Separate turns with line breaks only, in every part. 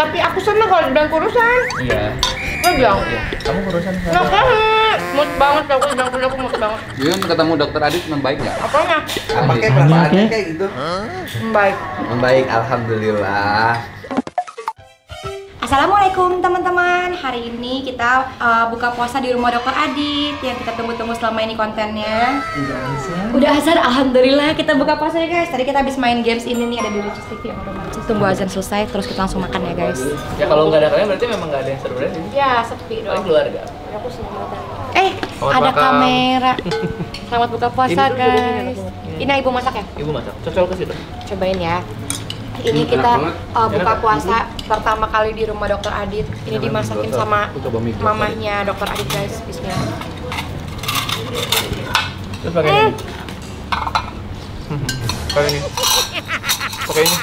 Tapi aku seneng kalau dibilang kurusan.
Iya.
Lo bilang?
Iya. Kamu kurusan
Nggak
kenapa?
banget. Mood banget aku bilang kurusan, aku mood banget.
Yun, ketemu dokter Adit membaik nggak?
Apanya?
Pakai kelapaannya kayak gitu.
Baik.
Membaik, alhamdulillah.
Assalamualaikum teman-teman. Hari ini kita buka puasa di rumah Dokter Adit yang kita tunggu-tunggu selama ini kontennya. Udah azan, alhamdulillah kita buka puasa ya guys. Tadi kita habis main games ini nih, ada di Lucu TV yang rumah. Tunggu azan selesai terus kita langsung makan ya guys.
Ya kalau nggak ada kalian berarti memang nggak ada yang seru berarti.
Ya sepi
Paling
dong.
keluarga.
Aku selamat.
Selamat
Ada
makan.
kamera. Selamat buka puasa
Ini dulu,
guys.
ini.
Ini ibu masak ya?
Ibu masak. Cocol ke situ.
Cobain ya. Ini
Enak
kita
banget.
buka
Enak.
puasa pertama kali di rumah Dokter Adit. Ini dimasakin sama
Aku coba mie glosor.
mamahnya Dokter Adit guys. Bismillah.
Terus pakai ini. Pakai ini. Pakai ini.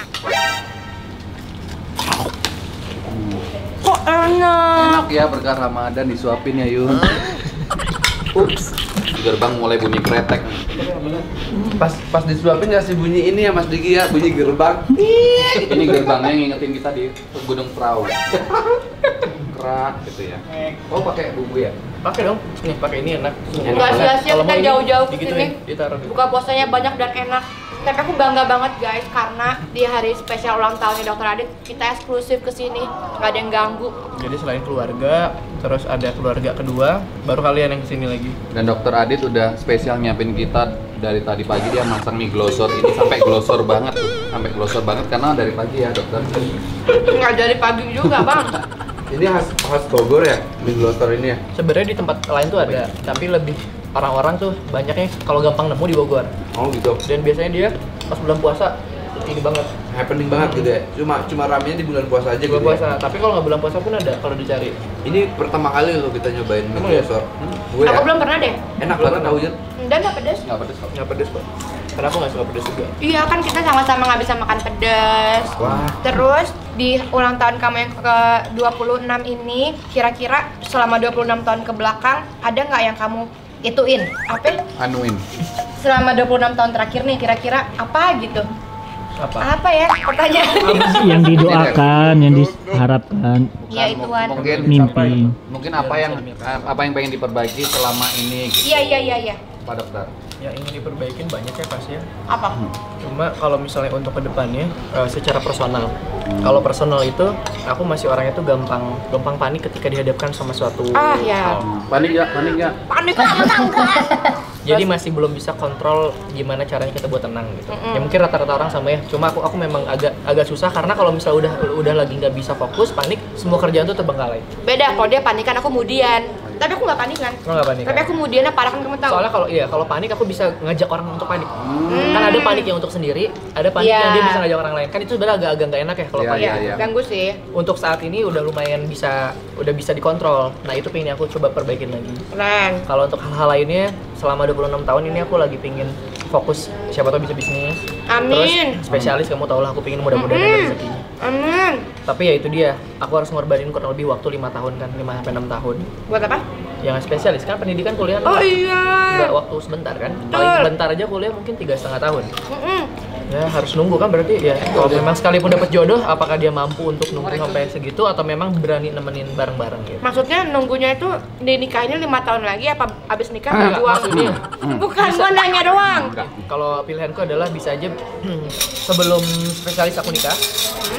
Kok enak?
Enak ya berkah Ramadan disuapin ya Yun. Ups. Di gerbang mulai bunyi kretek.
Pas disuapin ngasih bunyi ini ya Mas Diki ya, bunyi gerbang.
Ini gerbangnya yang ngingetin kita di Gunung Prau. Kerak gitu ya. Oh pakai bumbu ya?
Pakai dong. Nih, pakai ini enak.
Nggak sia-sia
Kalau
kita
mau ini,
jauh-jauh ke
digituin,
sini.
ditaruh di.
Buka puasanya banyak dan enak. Tapi aku bangga banget guys karena di hari spesial ulang tahunnya Dokter Adit kita eksklusif ke sini, nggak ada yang ganggu.
Jadi selain keluarga, terus ada keluarga kedua, baru kalian yang kesini lagi.
Dan dokter Adit udah spesial nyiapin kita dari tadi pagi. Dia masak mie glosor ini sampai glosor banget tuh, sampai glosor banget karena dari pagi ya dokter.
Nggak dari pagi juga bang.
Ini khas Bogor ya, mie glosor ini ya.
Sebenarnya di tempat lain tuh ada, tapi lebih orang-orang tuh banyaknya kalau gampang nemu di Bogor.
Oh gitu.
Dan biasanya dia pas bulan puasa ini banget.
Happening banget gitu ya. Cuma ramenya di bulan puasa aja
Bulan
gitu.
puasa,
Ya?
tapi kalau nggak bulan puasa pun ada kalau dicari.
Ini pertama kali lo kita nyobain mie
Emang ya?
glosor. Gue
Aku
ya.
belum pernah deh.
Enak banget tau Yun.
Dan nggak pedes.
Nggak pedes kok.
Nggak pedes kok. Karena aku nggak suka pedes juga.
Iya kan kita sama-sama nggak bisa makan pedas.
Wah.
Terus di ulang tahun kamu yang ke-26 ini, kira-kira selama 26 tahun ke belakang ada nggak yang kamu ituin? Apa?
Anuin.
Selama 26 tahun terakhir nih kira-kira apa gitu?
Apa?
Apa ya pertanyaan?
Yang didoakan, yang diharapkan,
Iya ituan.
Mungkin
mimpi.
mungkin apa yang pengen diperbaiki selama ini gitu.
Iya.
Pak dokter.
Yang ingin diperbaikin banyak ya pasti ya.
Apa?
Cuma kalau misalnya untuk kedepannya secara personal, kalau personal itu aku masih orangnya tuh gampang panik ketika dihadapkan sama suatu
Ah ya.
Panik ya, panik ya.
Panik banget.
Jadi masih belum bisa kontrol gimana caranya kita buat tenang gitu. Ya mungkin rata-rata orang sama ya. Cuma aku memang agak susah karena kalau misalnya udah lagi nggak bisa fokus, panik, semua kerjaan tuh terbengkalai.
Beda kalau dia panikan aku kemudian. Tapi aku nggak panikan.
Lo nggak panik?
Tapi aku kemudiannya parah kan kamu tahu.
Soalnya kalau panik aku bisa ngajak orang untuk panik. Kan ada panik yang untuk sendiri, ada panik
Iya.
yang dia bisa ngajak orang lain. Kan itu sebenarnya agak nggak enak ya kalau
Iya,
panik.
Iya, ganggu sih.
Untuk saat ini udah lumayan udah bisa dikontrol. Nah itu pengen aku coba perbaikin lagi.
Keren.
Kalau untuk hal-hal lainnya selama 26 tahun ini aku lagi pingin fokus, siapa tahu bisa bisnis.
Amin.
Terus spesialis kamu tau lah, aku pingin mudah-mudahan ada rezekinya.
Amin.
Tapi ya itu dia, aku harus ngorbanin kurang lebih waktu 5 tahun kan, 5-6 tahun.
Buat apa?
Yang spesialis kan pendidikan kuliah
Oh
kan
iya.
nggak waktu sebentar kan, paling sebentar aja kuliah mungkin 3,5 tahun. Ya harus nunggu kan berarti ya. Kalau memang sekalipun dapat jodoh, apakah dia mampu untuk nunggu sampai segitu atau memang berani nemenin bareng-bareng gitu?
Maksudnya nunggunya itu dinikahinnya 5 tahun lagi apa abis nikah
Enggak,
berjuang?
maksudnya
Bukan gua nanya doang.
kalau pilihanku adalah bisa aja sebelum spesialis aku nikah,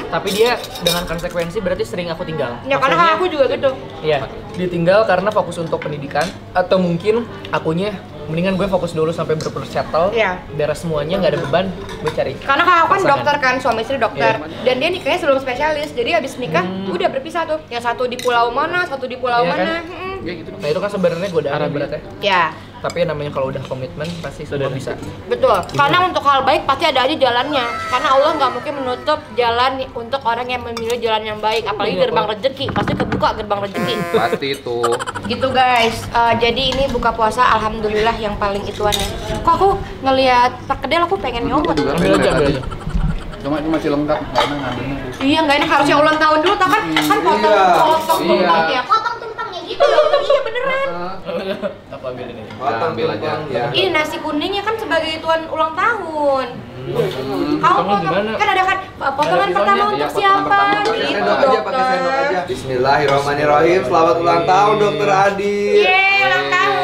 tapi dia dengan konsekuensi berarti sering aku tinggal.
Ya karena
Maksudnya,
aku juga gitu.
iya, ditinggal karena fokus untuk pendidikan atau mungkin akunya mendingan gue fokus dulu sampai settle,
Iya.
beres semuanya nggak ada beban, gue cari.
Karena kakak aku kan
pasangan.
dokter kan, suami istri dokter.
Iya.
Dan dia nikahnya sebelum spesialis. Jadi abis nikah udah berpisah tuh. Yang satu di pulau mana, satu di pulau
Iya
mana.
kan?
Ya gitu.
Nah itu kan sebenarnya godaan beratnya.
Ya,
Tapi namanya kalau udah komitmen pasti semua bisa.
betul. Karena untuk hal baik pasti ada aja jalannya. Karena Allah nggak mungkin menutup jalan untuk orang yang memilih jalan yang baik. Apalagi
Iya,
gerbang rezeki, pasti kebuka gerbang rezeki.
Pasti itu.
Gitu guys. Jadi ini buka puasa alhamdulillah yang paling ituannya. Kok aku ngelihat perkedel aku pengen nyomot.
Juga
Ambil
pengen
aja,
lihat
ambil
tadi.
aja.
Cuma itu masih lengkap, nggak enak ngambilnya.
Iya nggak ini harusnya ulang tahun dulu, kan potong
Iya.
potong
Iya.
tumpengnya, potong tumpengnya gitu loh. Iya beneran.
Aku ambil ini.
Ya, ambil aja. Ya.
Ini nasi kuningnya kan sebagai tuan ulang tahun. Kamu
Potongnya gimana?
kan ada kan potongan
Ada
pertama
pisaunya.
untuk
Iya,
siapa?
potongan pertama.
Gitu
Sendok aja, pakai sendok aja.
dokter.
Bismillahirrahmanirrahim. Selamat ulang tahun Dokter Adi.
Yeay, ulang tahun.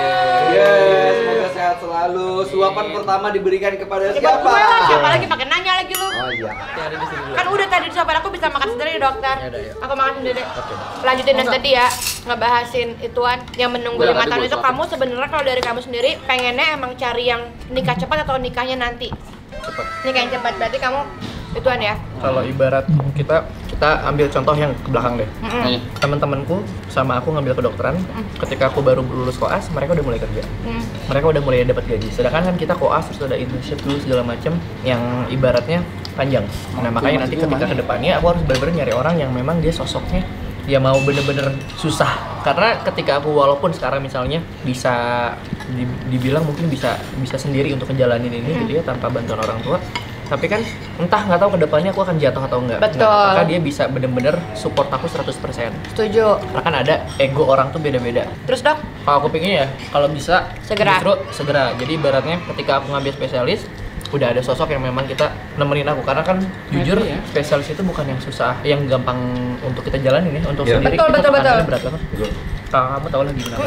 Yes, semoga sehat selalu. Suapan pertama diberikan kepada
Ya, buat
siapa?
gue lah, siapa lagi pakai nanya lagi lu?
Oh iya.
Yang ada di sini dulu.
Kan udah tadi disuapin, aku bisa makan sendiri dokter.
Ya udah, ya.
Aku makan sendiri. Lanjutin yang tadi ya, ngebahasin ituan yang menunggu 5
Udah, tadi
tahun
gua
itu.
suapin.
Kamu sebenarnya kalau dari kamu sendiri pengennya emang cari yang nikah cepat atau nikahnya nanti?
Cepat.
Nikah yang cepat berarti kamu ituan ya.
Kalau ibarat kita ambil contoh yang ke belakang deh.
Nih.
Teman-temanku sama aku ngambil kedokteran, ketika aku baru lulus koas, mereka udah mulai kerja. Mereka udah mulai dapat gaji. Sedangkan kan kita koas terus ada internship dulu segala macem yang ibaratnya panjang. Nah, makanya nanti ketika kedepannya aku harus benar-benar nyari orang yang memang dia sosoknya ya mau bener-bener susah. Karena ketika aku walaupun sekarang misalnya bisa dibilang mungkin bisa sendiri untuk ngejalanin ini gitu ya tanpa bantuan orang tua, tapi kan entah nggak tahu kedepannya aku akan jatuh atau enggak.
Betul.
Nah, apakah dia bisa bener-bener support aku 100%.
Setuju.
Karena kan ada ego orang tuh beda-beda.
Terus dok,
Kalau aku pikirnya ya, kalau bisa
Segera.
justru segera. Jadi ibaratnya ketika aku ngambil spesialis, udah ada sosok yang memang kita nemenin aku. Karena kan jujur spesialis itu bukan yang susah, yang gampang untuk kita jalanin ya, untuk
Iya.
sendiri.
Betul,
itu
betul,
tekanannya
betul.
berat banget. Kalau kamu tahu lah gimana.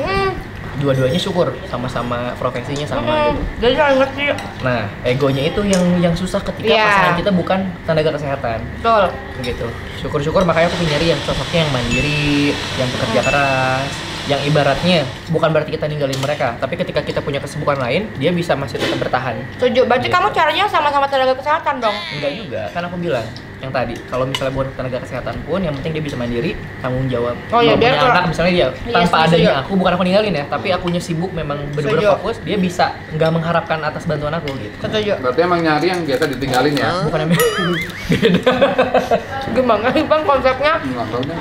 Dua-duanya syukur, sama-sama profesinya sama gitu.
jadi saling ngerti.
Nah, egonya itu yang susah ketika
Iya.
pasangan kita bukan tenaga kesehatan.
Betul.
Gitu. Syukur-syukur makanya aku nyari yang sosoknya yang mandiri, yang bekerja keras, yang ibaratnya bukan berarti kita ninggalin mereka, tapi ketika kita punya kesibukan lain, dia bisa masih tetap bertahan.
Setuju. Berarti
Gitu.
kamu caranya sama-sama tenaga kesehatan dong.
Enggak juga, kan aku bilang yang tadi, kalau misalnya buat tenaga kesehatan pun yang penting dia bisa mandiri, tanggung jawab.
Oh iya,
Kalau
biar
punya
kalau-
anak misalnya dia
Iya,
tanpa
setuju.
adanya aku, bukan aku ninggalin ya, tapi akunya sibuk memang bener-bener
Setuju.
fokus, dia bisa nggak mengharapkan atas bantuan aku gitu.
Setuju.
Berarti emang nyari yang biasa ditinggalin ya?
Bukan yang beda.
Gimana sih bang konsepnya?
Nggak tahu deh.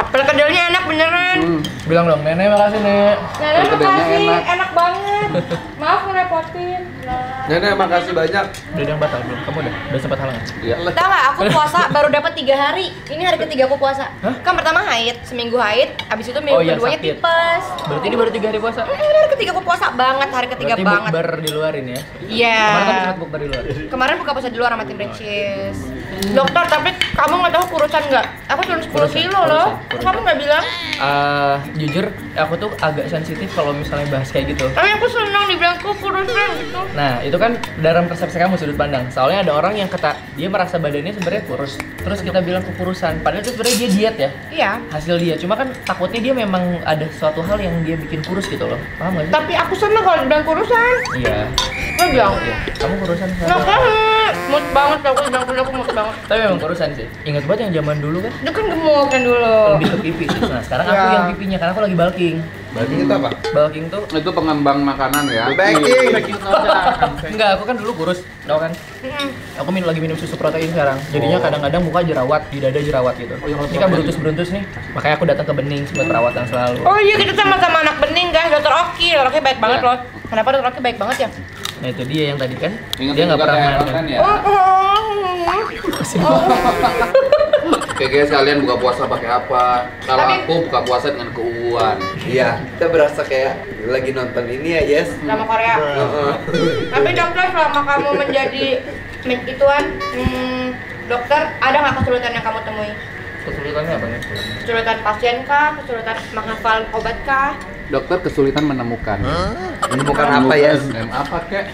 Perkedelnya enak beneran.
Bilang dong, nenek makasih nek.
Nenek
Perkedelnya
makasih,
enak.
enak banget. Maaf ngerepotin.
Nenek makasih banyak.
Udah ada yang batal belum? Kamu udah sempat halangan?
Iya lah.
Tahu nggak? Aku puasa baru dapat 3 hari. Ini hari ketiga aku puasa.
Hah?
Kan pertama haid, seminggu haid, abis itu minggu
Oh, yang
keduanya
sakit.
tipes.
Berarti ini baru 3 hari puasa?
Hari ketiga aku puasa banget, hari ketiga
Berarti
banget.
bukber di luarin ya?
Iya.
Kemarin kan sempat bukber di luar?
Kemarin buka puasa di luar sama tim Recis. Dokter, tapi kamu nggak tahu kurusan nggak? Aku turun 10
Kurusan,
kilo loh.
kurusan.
Kamu nggak bilang?
Jujur, aku tuh agak sensitif kalau misalnya bahas kayak gitu.
Tapi aku senang dibilang aku kurusan gitu.
Nah, itu kan dalam persepsi kamu sudut pandang. Soalnya ada orang yang dia merasa badannya sebenarnya kurus. Terus kita bilang kekurusan. Padahal itu sebenarnya dia diet ya.
Iya.
Hasil dia. Cuma kan takutnya dia memang ada suatu hal yang dia bikin kurus gitu loh. Paham gak sih?
Tapi aku senang kalau dibilang kurusan.
Iya.
Nggak bilang.
Iya. Kamu kurusan
Nggak
sama.
banget. Mood banget aku dibilang kurusan, aku mood banget.
Tapi memang kurusan sih. Ingat banget yang zaman dulu kan
Itu kan gemuk kan dulu.
lebih ke pipi sih. Nah, sekarang aku
Iya.
yang pipinya karena aku lagi bulking.
Bulking itu apa?
Bulking tuh
Itu pengembang makanan ya?
Baking.
enggak, aku kan dulu kurus, tau kan? Aku lagi minum susu protein sekarang. Jadinya kadang-kadang muka jerawat, di dada jerawat gitu. Ini kan beruntus-beruntus nih. Makanya aku datang ke Bening buat perawatan selalu.
Oh iya, kita sama-sama anak bening guys, Dokter Oki. Dokter Oki baik banget
Iya.
loh. Kenapa Dokter Oki baik banget ya?
Nah, itu dia yang tadi kan.
Ingat
Dia nggak
juga
pernah
THR
makan.
kan ya?
Oh.
Oke guys, kalian buka puasa pakai apa? Kalau
Tapi-
aku buka puasa dengan keuuan.
Iya, kita berasa kayak lagi nonton ini ya, Yes.
Drama Korea.
Heeh.
Tapi dokter, selama kamu menjadi ituan dokter, ada nggak kesulitan yang kamu temui?
Kesulitannya apa nih?
Kesulitan pasien kah? Kesulitan menghafal obat kah?
Dokter kesulitan menemukan.
Menemukan apa, Yes?
Apa kek?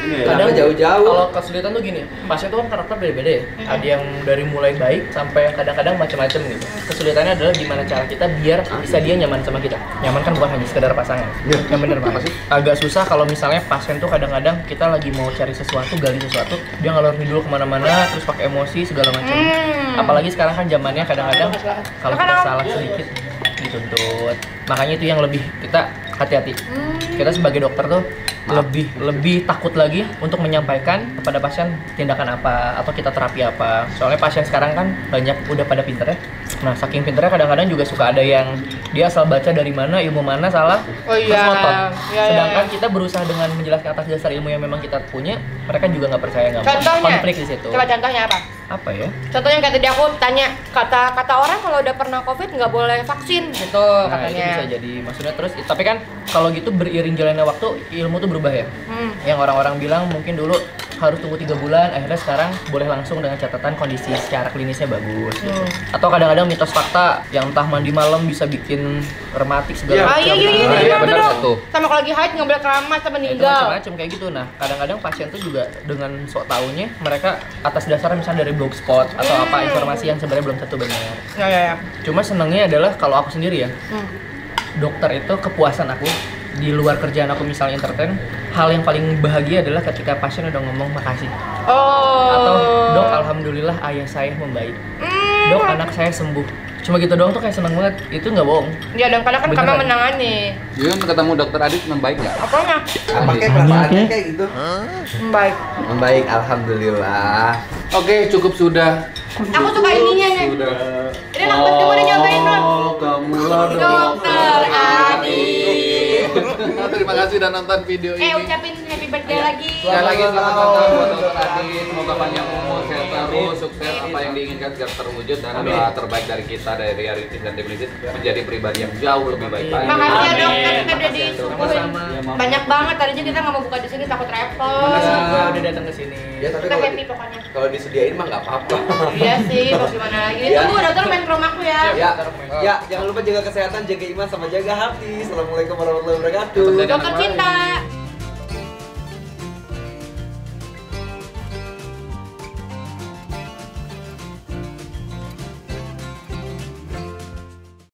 Kenapa jauh-jauh?
Kalau kesulitan tuh gini, pasien tuh kan karakter beda-beda ya. Ada yang dari mulai baik sampai kadang-kadang macam-macam gitu. Kesulitannya adalah gimana cara kita biar bisa dia nyaman sama kita. Nyaman kan bukan hanya sekedar pasangan. Yang bener
Apa
banget.
sih?
Agak susah kalau misalnya pasien tuh kadang-kadang kita lagi mau cari sesuatu, gali sesuatu, dia ngalor ngidul kemana-mana, terus pakai emosi segala macam. Apalagi sekarang kan zamannya kadang-kadang kalau kita salah sedikit dituntut. Makanya itu yang lebih kita hati-hati. Kita sebagai dokter tuh lebih takut lagi untuk menyampaikan kepada pasien tindakan apa atau kita terapi apa. Soalnya pasien sekarang kan banyak udah pada pinter ya. Nah, saking pinternya kadang-kadang juga suka ada yang dia asal baca dari mana, ilmu mana salah,
Oh
terus
iya.
ngotot.
Iya,
Sedangkan
iya.
kita berusaha dengan menjelaskan atas dasar ilmu yang memang kita punya, mereka juga nggak percaya, nggak mau.
Contohnya?
Konflik di situ.
Coba contohnya apa?
Apa ya?
Contohnya kayak tadi aku tanya, kata orang kalau udah pernah COVID nggak boleh vaksin gitu
Nah, itu
katanya.
bisa jadi maksudnya terus. Tapi kan kalau gitu beriring jalannya waktu, ilmu tuh berubah ya. Yang orang-orang bilang mungkin dulu harus tunggu 3 bulan, akhirnya sekarang boleh langsung dengan catatan kondisi secara klinisnya bagus. Gitu. Atau kadang-kadang mitos fakta yang entah mandi malam bisa bikin rematik segala
Ah iya iya iya,
Nah, iya,
benar
benar
dong.
tuh.
Sama kalau lagi haid nggak boleh keramas atau
Nah, itu
meninggal.
macam-macam kayak gitu. Nah, kadang-kadang pasien tuh juga dengan sok taunya mereka atas dasar misalnya dari blogspot atau apa informasi yang sebenarnya belum tentu benar.
Ya ya ya.
Cuma senangnya adalah kalau aku sendiri ya, dokter itu kepuasan aku di luar kerjaan aku misalnya entertain, hal yang paling bahagia adalah ketika pasien udah ngomong makasih
Oh.
atau dok alhamdulillah ayah saya membaik, dok anak saya sembuh. Cuma gitu doang tuh kayak seneng banget, itu nggak bohong.
Ya dan kadang kan karena
Beneran.
menangani.
Yun ketemu dokter Adit membaik nggak?
Apanya?
Pakai
Tanya,
perasaannya
Kek.
kayak gitu.
Baik.
Membaik, alhamdulillah.
Oke, cukup sudah.
Aku suka ininya nih.
Sudah.
Ini enak banget, kamu udah nyobain belum?
Oh, kamu lah
Dokter Adit.
Terima kasih udah nonton video ini.
Ucapin happy birthday lagi.
Sekali lagi selamat datang buat Dokter Adit. Semoga panjang umur, sehat terus, sukses apa yang diinginkan segera terwujud dan doa terbaik dari kita dari Ritis dan tim Ritis menjadi pribadi yang jauh lebih baik lagi.
Makasih ya dokter, kita udah disuguhin
Sama-sama.
banyak banget. Tadinya kita nggak mau buka di sini takut repot.
Makasih juga udah datang ke sini.
Ya tapi
Kita
kalau
happy pokoknya.
kalau disediain mah nggak apa-apa.
Iya sih, mau gimana lagi?
Ya.
Tunggu dokter main ke rumahku ya.
Ya, jangan lupa jaga kesehatan, jaga iman sama jaga hati. Assalamualaikum warahmatullahi wabarakatuh.
Dokter cinta.